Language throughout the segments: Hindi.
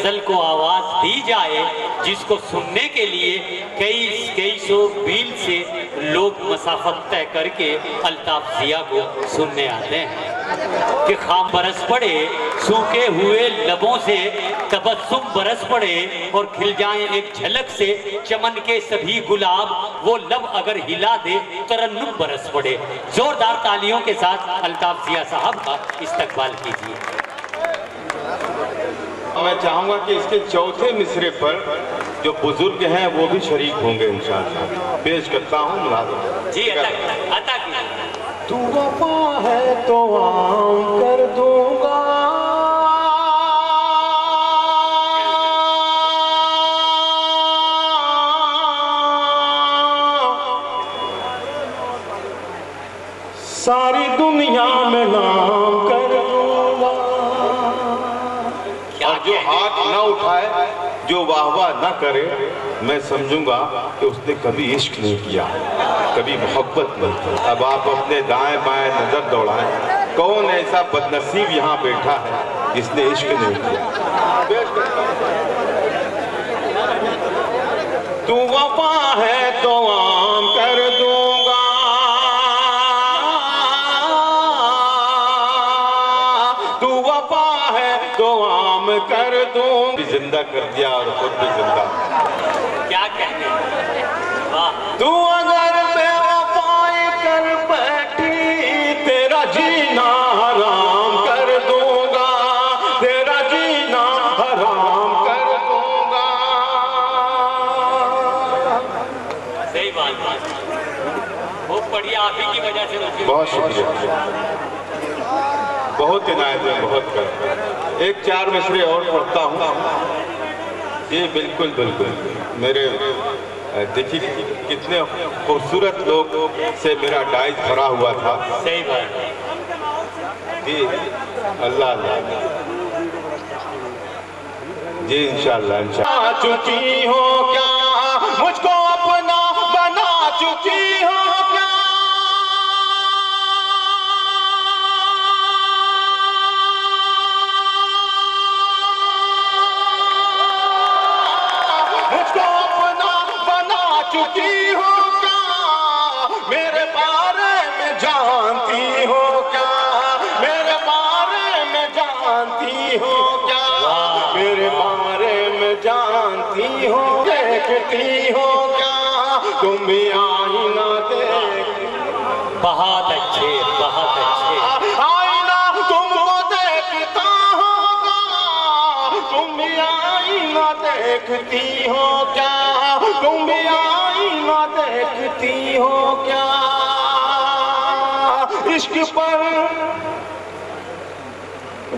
गजल को आवाज दी जाए, जिसको सुनने के लिए कई सौ मील से लोग मसाफत तय करके अल्ताफ जिया को सुनने आते हैं। कि खाम बरस पड़े सूखे हुए लबों से, तबस्सुम बरस पड़े और खिल जाएं एक झलक से चमन के सभी गुलाब, वो लब अगर हिला दे तरन्नुम बरस पड़े। जोरदार तालियों के साथ अल्ताफ जिया साहब का इस्तकबाल कीजिए। मैं चाहूंगा कि इसके चौथे मिसरे पर जो बुजुर्ग हैं वो भी शरीक होंगे इंशाअल्लाह। पेश करता हूँ मुलाज़िम जी। अता तू वफा है तो आम कर दूंगा, सारी दुनिया में नाम कर दूंगा। और जो हाथ न उठाए, जो वाहवाह न करे, मैं समझूंगा कि उसने कभी इश्क नहीं किया, कभी मोहब्बत नहीं की। अब आप अपने दाएं बाएं नजर दौड़ाएं, कौन ऐसा बदनसीब यहाँ बैठा है जिसने इश्क नहीं किया। तू वफा है तो आम कर दूंगा, तू वफा है तो आम कर दूंगा। जिंदा कर दिया और खुद भी जिंदा। क्या कहते हैं? तू अगर बेवफाई कर बैठी, तेरा जीना हराम कर दूंगा, तेरा जीना हराम कर दूंगा। सही बात, वो बढ़िया आप ही की वजह से। बहुत शुक्रिया, बहुत इनायत है, बहुत कर। एक चार मिसरे और पढ़ता हूँ। जी बिल्कुल बिल्कुल, मेरे देखिए कितने खूबसूरत लोग से मेरा डाइस भरा हुआ था। सही बात जी, अल्लाह जी, इंशाअल्लाह। चुकी हो क्या, मुझको अपना बना चुकी हो क्या, चुकी हो क्या, मेरे बारे में जानती हो क्या, मेरे बारे में जानती हो क्या, मेरे बारे में जानती हो, देखती हो क्या, तुम भी आईना देख। बहुत अच्छे, बहुत अच्छे। आईना तुमको देखता होगा, तुम भी आईना देखती हो क्या, तुम भी आईना देखती हो क्या। इश्क पर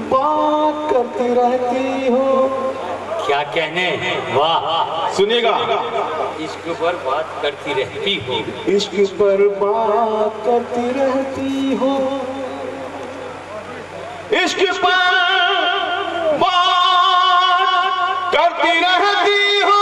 बात करती रहती हो। क्या कहने, वाह। सुनिएगा, इश्क पर बात करती रहती हो, इश्क पर बात करती रहती हो, इश्क पर बात करती रहती हो,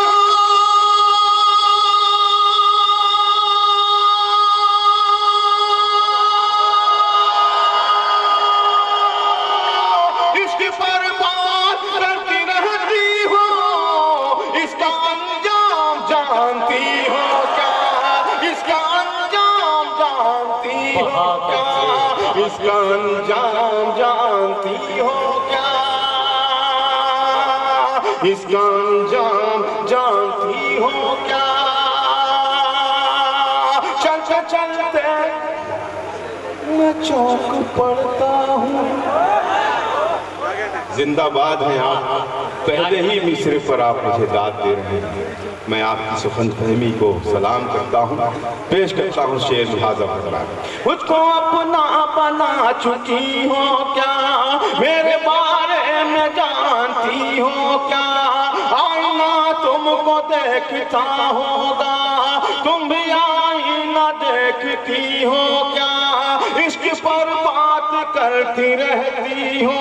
इश्क पर बात करती रहती हो, इसका अंजाम जानती हो क्या, इसका अंजाम जानती हो क्या, इसका अंजाम जानती हो क्या, इसका अंजाम जानती हो क्या। चलते चलते मैं चौक पड़ता हूँ। जिंदाबाद हैं आप, पहले ही मिसरे पर आप मुझे दाद दे रहे हैं। मैं आपकी सुखन फहमी को सलाम करता हूँ। पेश करता हूँ शेर लिहाजा मुझको अपना बना चुकी हो क्या, मेरे बारे में जानती हो क्या, आईना तुमको देखता होगा, तुम भी आईना देखती हो क्या, इश्क पर बात करती रहती हो,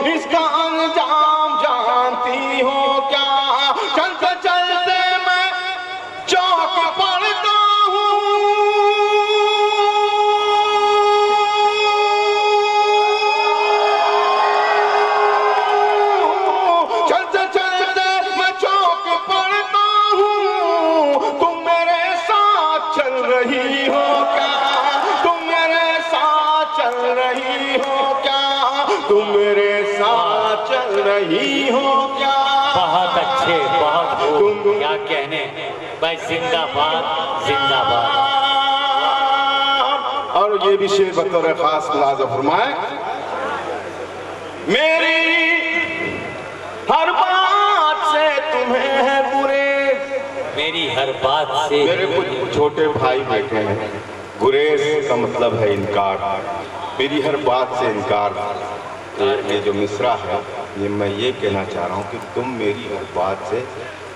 इसका अंजाम जानती हो क्या। चलते चलते मैं चौक पड़ता हूँ, चलते चलते हो क्या? बहुत अच्छे, बहुत खूब, क्या कहने भाई, जिंदाबाद जिंदाबाद। और ये भी शेर बतौर खास मुलाज़ा फरमाए, मेरी हर बात से तुम्हें है गुरेज। मेरी हर बात से मेरे कुछ छोटे भाई बैठे हैं, गुरेज का मतलब है इनकार, मेरी हर बात से इनकार। ये जो मिसरा है ये मैं ये कहना चाह रहा हूँ कि तुम मेरी हर बात से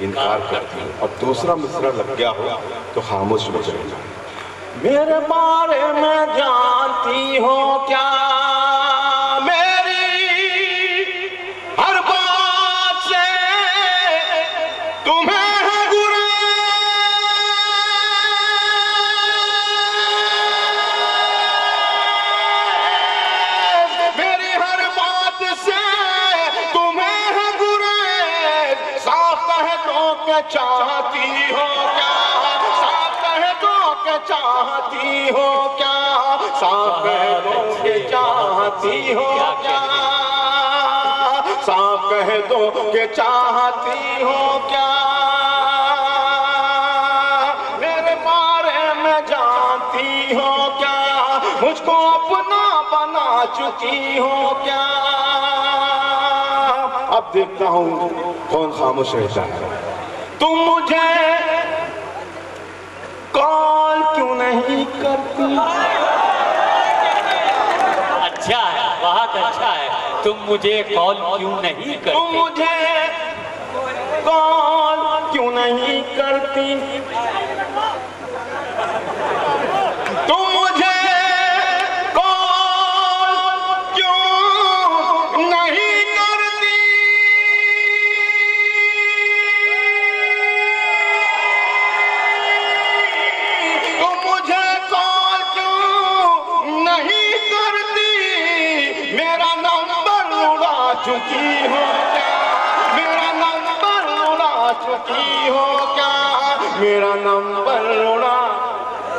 इनकार करती हो। अब दूसरा मिसरा लग गया हो तो खामोश हो जाएगा। मेरे बारे में जानती हो क्या? मेरी हर बात से तुम्हें है गुरेज। मेरी हर बात से तुम्हें है गुरेज। साफ कह दो के चाहती हो क्या? साफ कह दो के चाहती हो क्या? साफ कह दो के चाहती हो क्या? साफ कह दो के चाहती हो क्या? मेरे बारे में जानती हो क्या? मुझको अपना बना चुकी हो क्या? अब देखता हूँ कौन खामोश रहता है। तुम मुझे कॉल क्यों नहीं करती? अच्छा है, बहुत अच्छा है। तुम मुझे कॉल क्यों नहीं करती? तुम मुझे कॉल क्यों नहीं करती? तुम मुझे कॉल क्यों नहीं करती? तुम मुझे कॉल क्यों नहीं करती? मेरा नंबर उड़ा चुकी हो क्या? मेरा नंबर उड़ा चुकी हो क्या? मेरा नंबर उड़ा।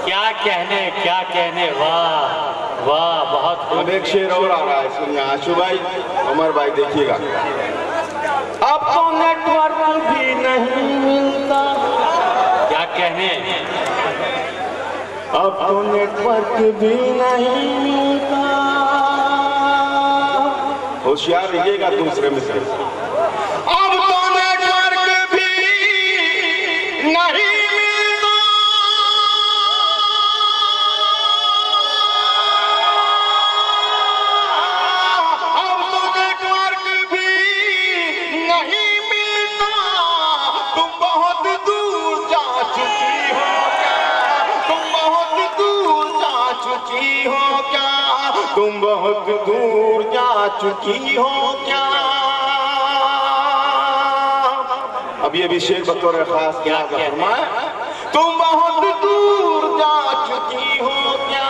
क्या कहने, वाह वाह, बहुत अब खूब। एक शेर और आ रहा है, सुनिए आशु भाई, उमर भाई देखिएगा। अब तो नेटवर्क भी नहीं मिलता। क्या कहने, अब तो नेटवर्क भी नहीं मिलता। होशियार रहिएगा दूसरे में से। अब तो नेटवर्क भी नहीं मिलता। अब तो नेटवर्क भी नहीं मिलता। तुम बहुत दूर जा चुकी हो क्या? तुम बहुत दूर जा चुकी हो क्या? तुम बहुत दूर जा चुकी हो क्या? अब ये भी शेर बतौर खास क्या फरमाए, तुम बहुत दूर जा चुकी हो क्या?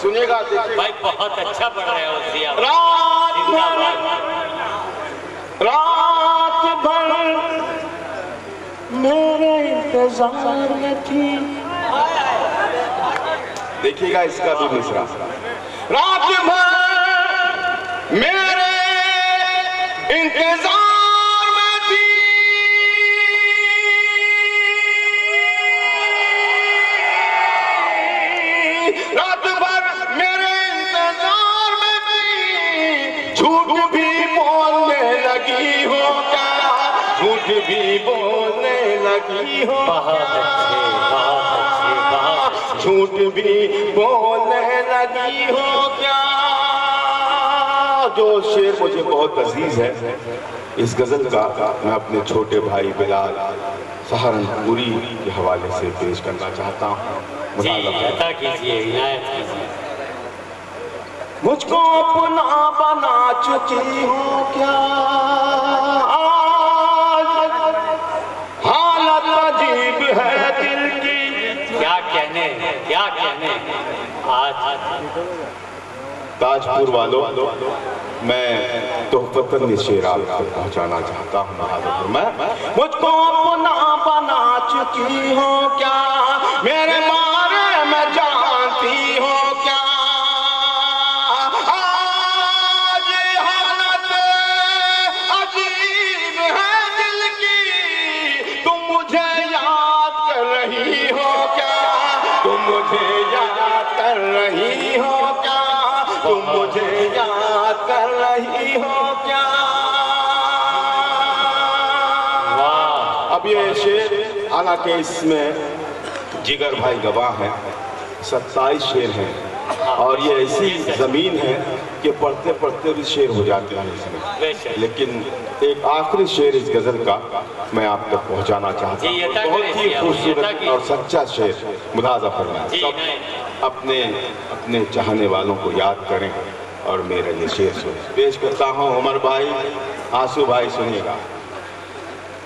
सुनिएगा भाई बहुत अच्छा पढ़ रहे हो जिया। रात भर मेरे इंतजार में थी। देखिएगा इसका भी मिसरा। रात भर मेरे इंतजार में थी। रात भर मेरे इंतजार में थी। झूठ भी बोलने लगी हो क्या? झूठ भी बोलने लगी हो। बहुत अच्छे, बहुत अच्छे, बहुत अच्छे। झूठ भी बोलने लगी हो क्या? जो शेर मुझे बहुत अजीज है, इस गजल का मैं अपने छोटे भाई बिलाल सहारनपुरी के हवाले से पेश करना चाहता हूँ। जी, अता कीजिए, इनायत कीजिए। मुझको अपना बना चुकी हो क्या? आज हालत अजीब है दिल की। क्या कहने, क्या कहने। आज ताजपुर वालों, मैं तोहफतन शेर आपको पहुंचाना चाहता हूँ। मैं मुझको अपना बना चुकी हो क्या? मेरे बारे में जानती हो क्या? आज हालत कर रही हो क्या, तुम मुझे याद कर रही हो क्या। अब ये शेर, हालांकि इसमें जिगर भाई गवाह हैं, 27 शेर हैं और ये ऐसी जमीन है कि पढ़ते पढ़ते भी शेर हो जाते हैं इसमें। लेकिन एक आखिरी शेर इस गजल का मैं आप तक पहुंचाना चाहता हूँ, बहुत ही खूबसूरत और सच्चा शेर। मुलाजा फरमाएं, सब अपने अपने चाहने वालों को याद करें और मेरा ये शेर सुने। पेश करता हूँ उमर भाई, आंसू भाई, सुनिएगा।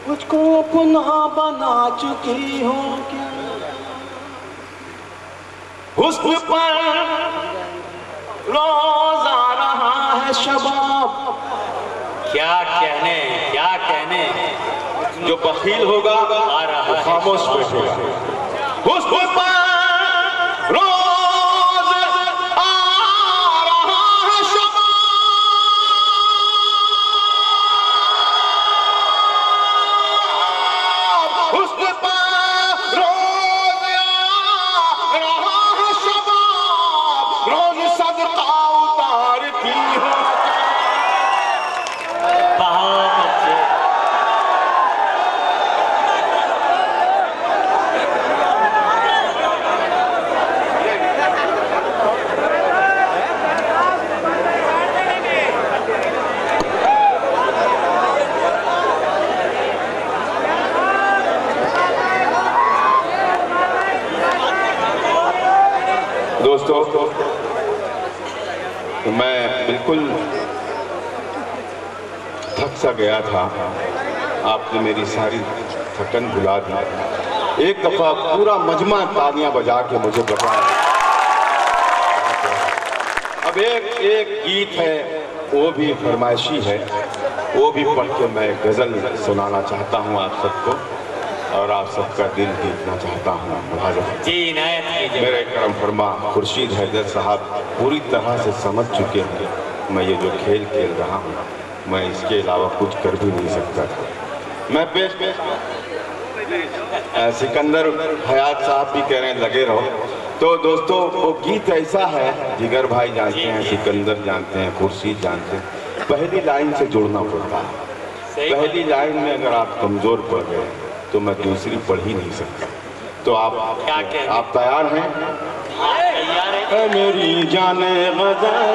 मुझको अपना बना चुकी हो क्या, हुस्न पर रोज आ रहा है शबाब। क्या कहने, क्या कहने। जो बखील होगा आ रहा है खामोश बैठेगा। हुस्न पर रोज आ रहा है शबाब, हुस्न पर रोज आ रहा है शबाब, रोज सदका उतारती हो। बहुत अच्छे। दोस्तों, मैं बिल्कुल थक सा गया था, आपने मेरी सारी थकन भुला दी। एक दफा पूरा मजमा तालियां बजा के मुझे बताया। अब एक गीत है, वो भी फरमाइशी है, वो भी पढ़ के मैं गजल सुनाना चाहता हूँ आप सबको और आप सबका दिल जीतना चाहता हूँ। जी इनायत कीजिए। मेरे करम फरमा खुर्शीद हैदर साहब पूरी तरह से समझ चुके हैं मैं ये जो खेल खेल रहा हूँ, मैं इसके अलावा कुछ कर भी नहीं सकता था। मैं पेश सिकंदर हयात साहब भी कह रहे हैं लगे रहो। तो दोस्तों, वो गीत ऐसा है, जिगर भाई जानते हैं, सिकंदर जानते हैं, खुर्शीद जानते हैं, पहली लाइन से जुड़ना पड़ता है। पहली लाइन में अगर आप कमजोर पड़ गए तो मैं दूसरी पढ़ ही नहीं सकता। तो आप तैयार हैं? तैयार है। मेरी जाने गजल,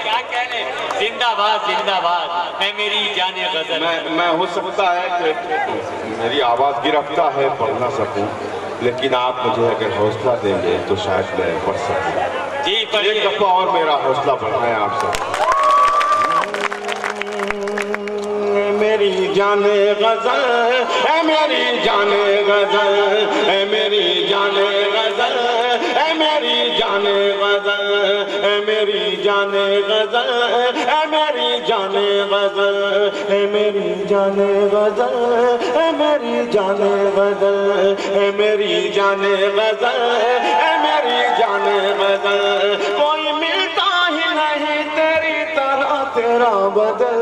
क्या कहने, जिंदाबाद जिंदाबाद है मेरी जाने गजल। मैं हो सकता है कि मेरी आवाज़ गिरफ्ता है, पढ़ ना सकूं, लेकिन आप मुझे अगर हौसला देंगे तो शायद मैं पढ़ सकूं। जी एक दफा और मेरा हौसला बढ़ाएं आप सब। मेरी जाने गजल है, मेरी जाने गजल है, मेरी जाने गजल है, मेरी जाने गजल है, मेरी जाने गजल है, मेरी जाने गजल है, मेरी जाने गजल है, मेरी जाने गजल है, मेरी जाने गजल है, मेरी जाने गजल। कोई मिलता ही नहीं तेरी तरह तेरा बदल।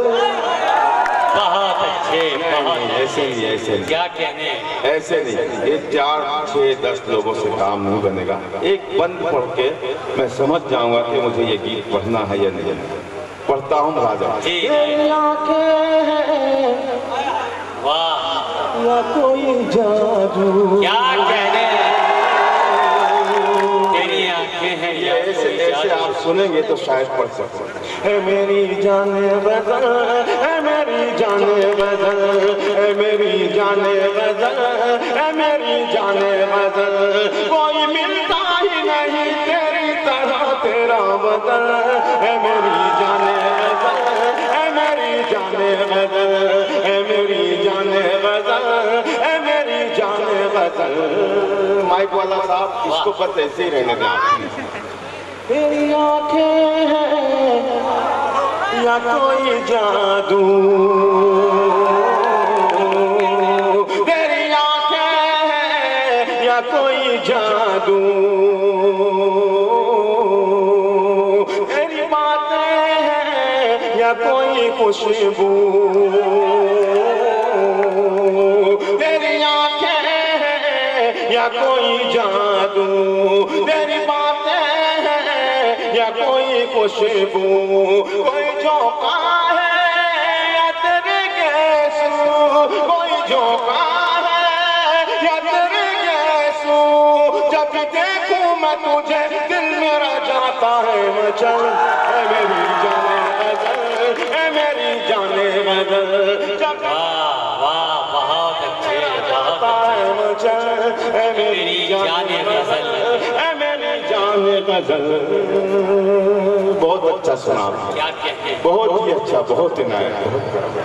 बहुत अच्छे, बहुत ऐसे नहीं, क्या कहने। ऐसे नहीं, ये 4, 6, 10 लोगों से काम नहीं बनेगा। एक बंद पढ़ के मैं समझ जाऊंगा कि मुझे ये गीत पढ़ना है या नहीं। पढ़ता हूँ राजा। वाह, या कोई जादू, क्या कहने, तेरी आंखें हैं। ऐसे आप सुनेंगे तो शायद पढ़ सकते हैं। मेरी जाने बदल है, मेरी जाने बदल है, मेरी जाने बदल है, मेरी जाने बदल। कोई मिलता ही नहीं तेरी तरह तेरा बदल है, मेरी जाने बदल है, मेरी जाने बदल है, मेरी जाने बदल है, मेरी जाने बदल। माइक वाला साहब, इसको बस ऐसे ही रहने दें। तेरी आंखें हैं या कोई जादू, तेरी आंखें हैं या कोई जादू, तेरी बातें हैं या कोई खुशबू, तेरी आंखें हैं या या कोई जादू, तेरी बातें हैं या कोई खुशबू, कोई झोंका है या तेरे गेसू, कोई झोंका है या तेरे गेसू। जब देखूं मैं तुझे दिल मेरा जाता है मचल, ऐ मेरी जाने गजल, ऐ मेरी जाने गजल। जब बहुत अच्छे, जाता है मचल, ऐ मेरी जाने गजल, ऐ मेरी जाने गजल। बहुत अच्छा सुना, क्या कहते हैं, बहुत ही अच्छा, बहुत ही नायक, बहुत गर्व।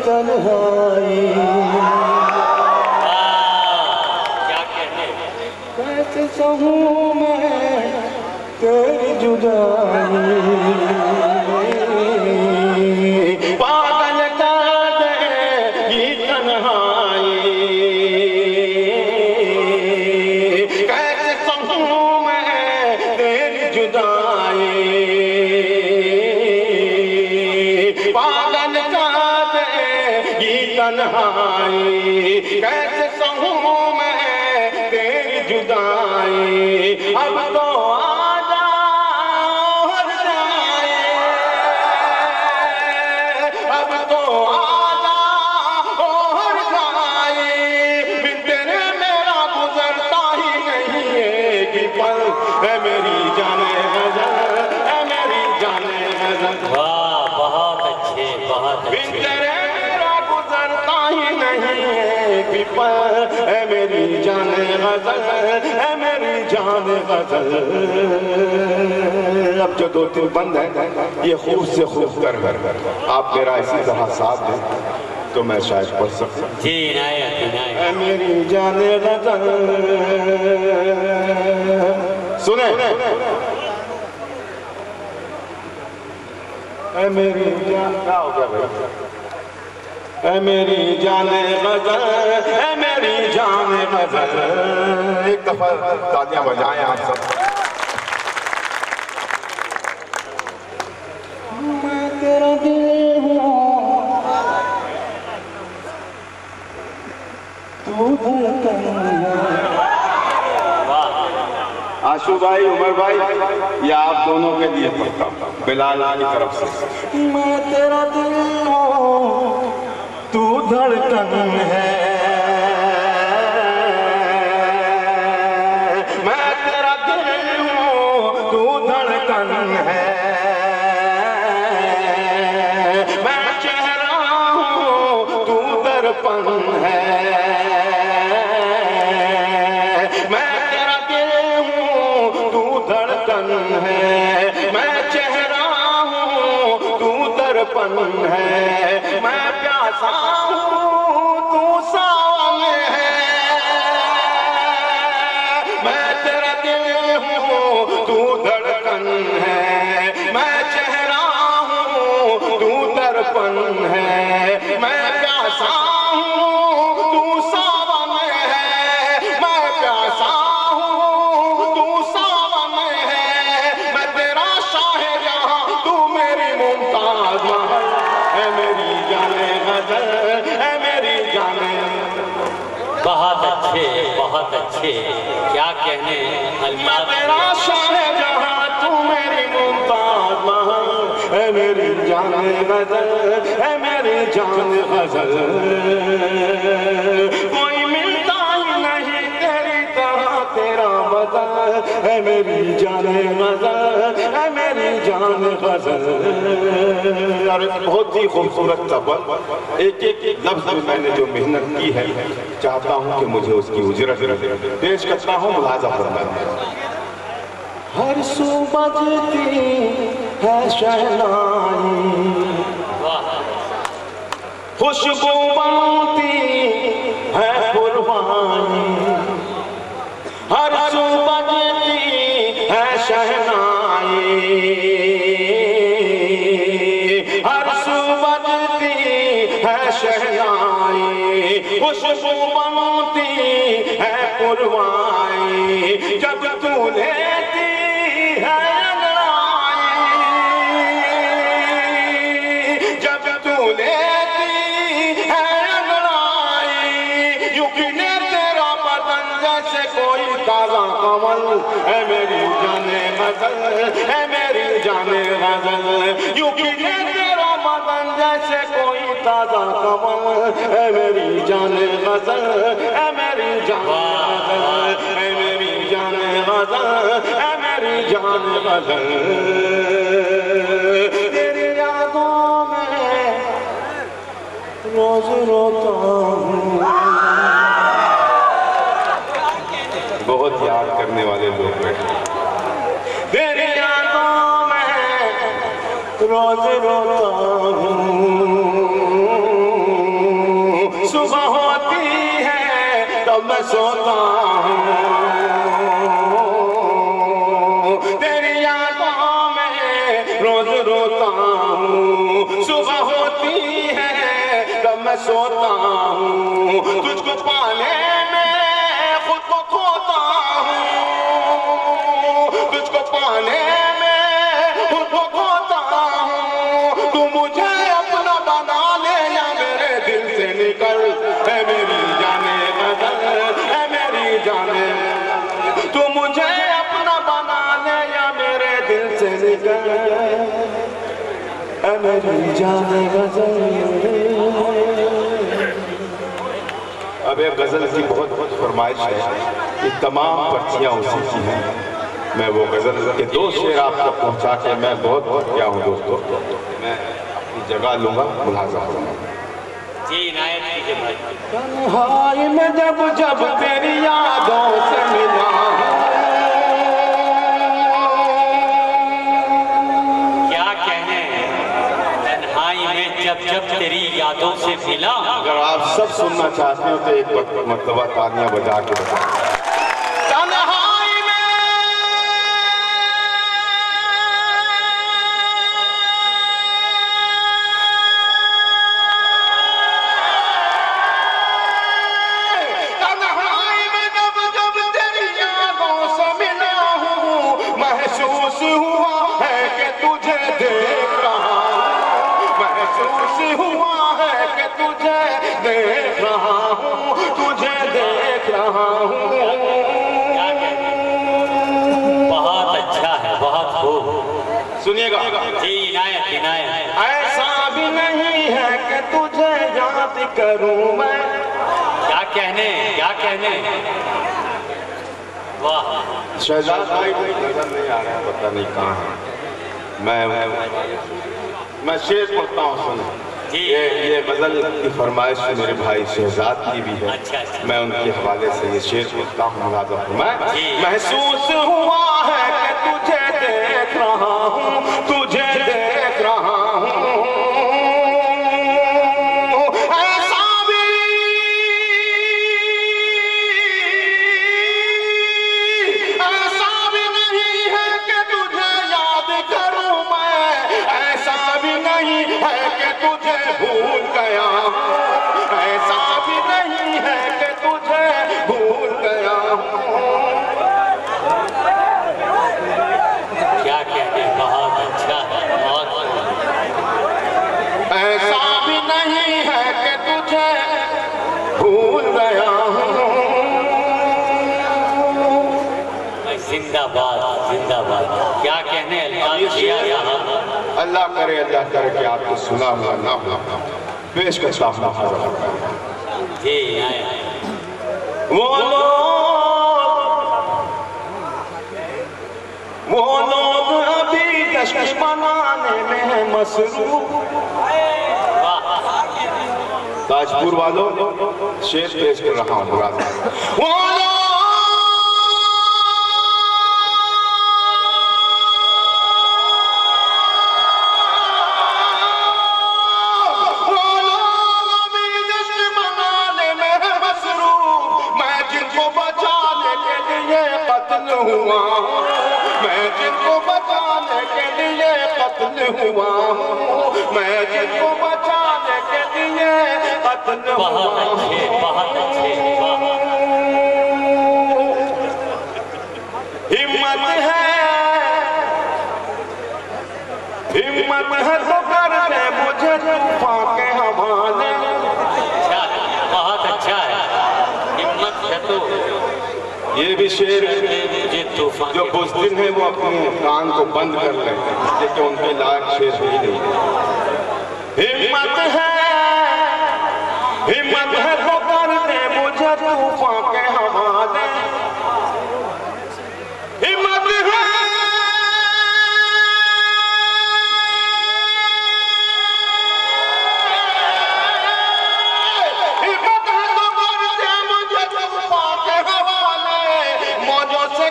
तन्हाई क्या कहते हैं, कैसे सहूं मैं तेरी जुदाई, पागल कर देगी तन्हाई, कैसे सहूं मैं तेरी जुदाई, पागल कर देगी तन्हाई, कैसे सहूं मैं तेरी जुदाई। अब तो आजा हर जाए, अब तो आजा हर जाए, बिन तेरे मेरा गुजरता ही नहीं एक पल, है मेरी जाने गजल, है मेरी जाने गजल। वाह बहुत अच्छे, बहुत बिन अच्छे। तेरे मेरा गुजरता ही नहीं एक पल, है मेरी जाने गजल, है मेरी जाने गजल। अब जो दो तीन बंद है ये खूब से खूब कर आप मेरा इसी तरह साथ दें तो मैं शायद पढ़ सकूं। जी इनायत, इनायत। है मेरी जाने गजल, सुने है मेरी जान, क्या हो गया भाई, है मेरी जाने गजल, है मेरी जाने गजल। एक दफा तालियां बजाएं आप सब। मैं तेरा दिल हूँ, तू धड़कन है। आशू भाई, उमर भाई, या आप दोनों के लिए पढ़ता हूँ बिलाल की तरफ से। मैं तेरा दिल हूँ, तू धड़कन है, मैं तेरा दिल हूँ, तू धड़कन है, मैं चेहरा हूँ, तू दर्पण है, मैं तेरा दिल हूँ, तू धड़कन है, मैं चेहरा हूँ, तू दर्पण है, मैं प्यासा हूँ, तू सावन है, मैं तेरा दिल हूँ, तू धड़कन है, मैं चेहरा हूँ, तू दर्पण है, मैं प्यासा हूँ, तू सावन है, मैं प्यासा हूँ, तू सावन है, मैं तेरा शाहजहां, तू मेरी मुमताज महल, है मेरी जाने गजल, है मेरी जाने। बहुत अच्छे, बहुत अच्छे, क्या कहने मैं अल्लाह। तेरा शाहजहां, तू मेरी मुमताज महल, है मेरी जाने गजल, है मेरी जाने गजल। कोई मिलता ही नहीं तेरी तरह तेरा बदल, है मेरी जाने गजल, है मेरी जाने गजल। और बहुत ही खूबसूरत लफ्ज़, एक एक लफ्ज़ में मैंने जो मेहनत की है, चाहता हूँ कि मुझे उसकी उजरत पेश करता हूँ, मुलाज़ा फरमाएं। हर सू बजती है शहनाई, खुशबू बनती है कुर्बानी, हर सू बजती है शहनाई, हर सू बजती है शहनाई, खुशबू बनती है कुर्बानी, जब तू लेती है अंगड़ाई, जब तू लेती है है मेरी जाने गजल, है मेरी जाने गजल, यूं खिले तेरा बदन जैसे कोई ताजा कमल, है मेरी जाने गजल, है मेरी जाने गजल, है मेरी जाने गजल, है मेरी जाने गजल। तेरी यादों में रोज रोता हूँ। बहुत याद करने वाले लोग बैठे। तेरी यादों में रोज रोता हूँ, सुबह होती है तब मैं सोता हूँ। तेरी यादों में रोज रोता हूँ, सुबह होती है तब मैं सोता हूँ। तुझको पाने में खुद को खोता हूँ, तुझको पाने में खुद को खोता हूँ। तू मुझे अपना बना ले या मेरे दिल से निकल, है मेरी जाने गजल, है मेरी जाने। तू मुझे अपना बना ले या मेरे दिल से निकल, है मेरी जाने गजल। अब एक गजल की बहुत फरमाइश है, ये तमाम पर्चियाँ उसी की हैं। मैं वो गजल के 2 शेर आप तक पहुँचा के मैं बहुत गया हूँ दोस्तों। मैं अपनी जगह लूँगा, मुलाजा करूँगा। जी इनायत कीजिए भाई। तन्हाई में जब जब तेरी यादों से मिला, क्या कहने, तन्हाई में जब जब तेरी यादों से मिला। अगर आप सब सुनना चाहते हो तो एक मर्तबा तालियां बजा के बताएं। तन्हाई में जब जब तेरी यादों से मिला हूँ, महसूस हुआ है कि तुझे देख रहा हूँ, महसूस हुआ है कि तुझे देख रहा हूँ, तुझे देख रहा हूँ। बहुत अच्छा है, बहुत खूब। सुनिएगा जी इनायत इनायत। ऐसा भी नहीं है कि तुझे याद करूँ मैं। क्या कहने, क्या कहने। वाह। शहजाद भाई नजर नहीं आ रहा है, पता नहीं कहाँ है। मैं शेर पढ़ता हूँ, सुनो। ये गजल की फरमाइश मेरे भाई शहजाद की भी है। अच्छा, अच्छा। मैं उनके हवाले से ये शेर पढ़ता हूँ। महसूस हुआ है कि तुझे देख रहा हूँ, तुझे देख रहा हूँ। ऐसा भी नहीं है कि तुझे याद करूँ मैं, ऐसा भी नहीं है कि तुझे भूल गया हूँ, ऐसा भी नहीं है कि तुझे भूल गया हूँ। क्या कहने, बहुत अच्छा है, बहुत। ऐसा भी नहीं है कि तुझे भूल गया हूँ। जिंदाबाद जिंदाबाद। क्या कहने, अल्लाह किया यहाँ। अल्लाह करे कि आपको सुना हुआ ना हो, पेश करता हूँ। जी इनायत। वो लोग अभी जश्न मनाने में है मसरूफ। ताजपुर वालों, शेर पेश कर रहा हूँ। वो हुआ, मैं जिनको बचाने के लिए कत्ल हुआ हूँ, मैं जिनको बचाने के लिए कत्ल हुआ। बहुत अच्छे, बहुत अच्छे। हिम्मत है तो कर दे मुझे तूफान के हवाले। अच्छा, बहुत अच्छा है। हिम्मत है तो ये भी शेर ये तूफान जो बुज़दिल है वो अपने कान को बंद कर ले, देखिए उनके लायक शेर ही नहीं। हिम्मत है तो कर दे मुझे तूफान के हवाले, हिम्मत है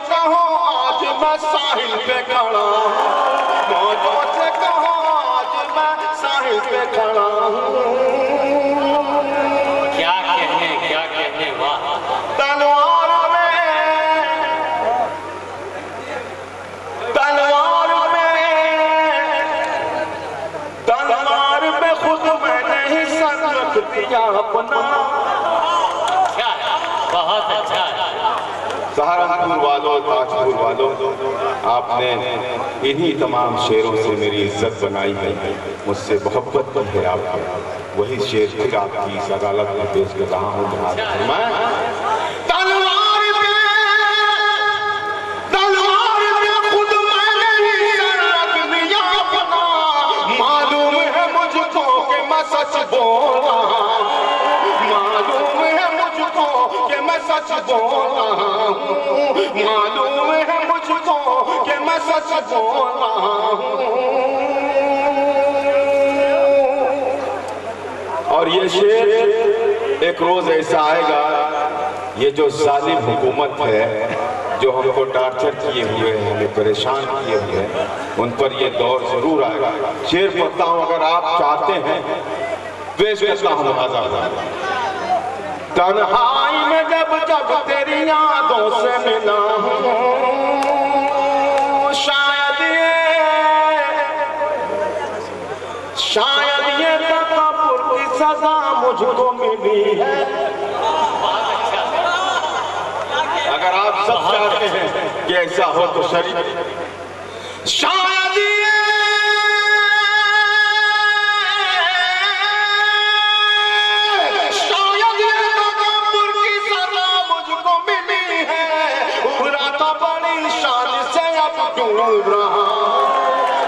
कहो आज मैं साहिल पे खड़ा हूँ, मौजों से कहो आज मैं साहिल पे खड़ा हूँ। क्या कहने वाह। तलवार में खुद मैंने ही सर रख दिया अपना। क्या है, बहुत अच्छा है। सहारनपुर वालों, ताजपुर वालों, आपने इन्हीं तमाम शेरों से मेरी इज्जत बनाई है, मुझसे मोहब्बत की है आपको। वही शेर फिर आपकी इस अदालत में पेश कर रहा हूँ। मैं तलवार पे खुद मैंने ही सर रख दिया अपना। मालूम है मुझको कि मैं सच बोल रहा हूँ, मालूम है मुझको कि मैं सच बोल रहा हूँ, मालूम है मुझको कि मैं सच बोल रहा हूँ। और ये शेर एक रोज ऐसा आएगा, ये जो जालिम हुकूमत है जो हमको टार्चर किए हुए हैं, हमें परेशान किए हुए हैं, उन पर ये दौर जरूर आएगा। शेर पढ़ता हूँ, अगर आप चाहते हैं पेश करता हूँ। तन्हाई में जब तेरी यादों से मिला हूँ, शायद ये तकब्बुर की सजा मुझको मिली है। अगर आप सब चाहते हैं कि ऐसा हो तो शरीफ शायद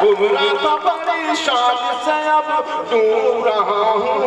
उम्र का बड़ी शान से अब दूर रहा हूँ।